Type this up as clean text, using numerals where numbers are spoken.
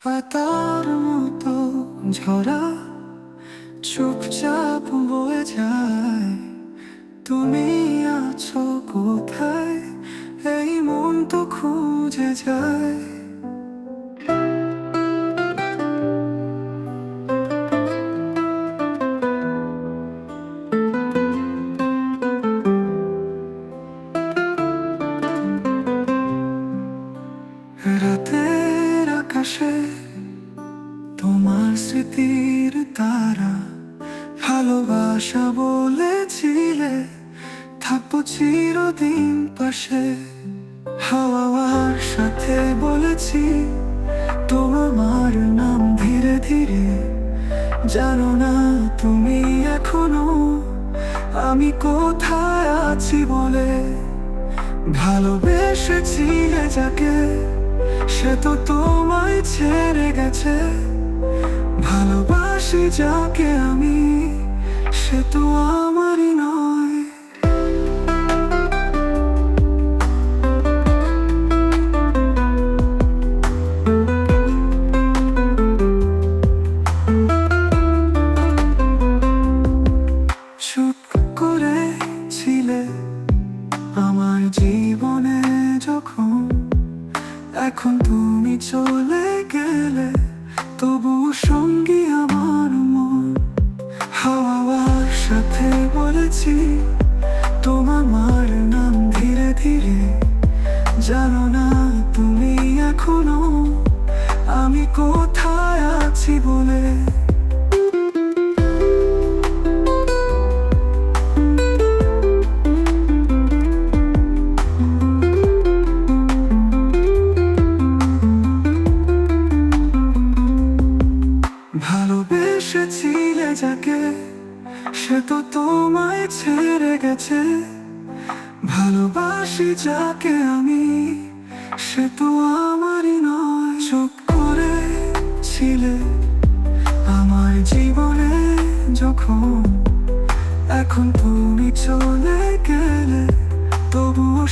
পাতার মতো ঝরা চুপচাপ বয়ে যায়। তুমি আছো কোথায়, এই মন তো খুঁজে যায়। রাতের আকাশে তোমার স্মৃতির তারা, ভালোবাসা বলেছিলে থাকবো চিরদিন পাশে। হাওয়ার সাথে বলেছি তোমার নাম ধীরে ধীরে, জানো না তুমি এখনো আমি কোথায় আছি বলে। ভালোবেসেছিলে যাকে, সে তো তোমায় ছেড়ে গেছে। ভালোবাসি যাকে আমি, সে তো আমারই নয়। চুপ করে ছিলে আমার জীবনে যখন, এখন তুমি চলে গেলে তবু সঙ্গী আমার মন। হাওয়ার সাথে বলেছি তোমার নাম ধীরে ধীরে, জানো না তুমি এখনো আমি কোথায় আছি বলে। ভালোবেসেছিলে যাকে, সে তো তোমায় ছেড়ে গেছে। ভালোবাসি যাকে আমি, সে তো আমারই নয়। চুপ করে ছিলে আমার জীবনে যখন, এখন তুমি চলে গেলে তবুও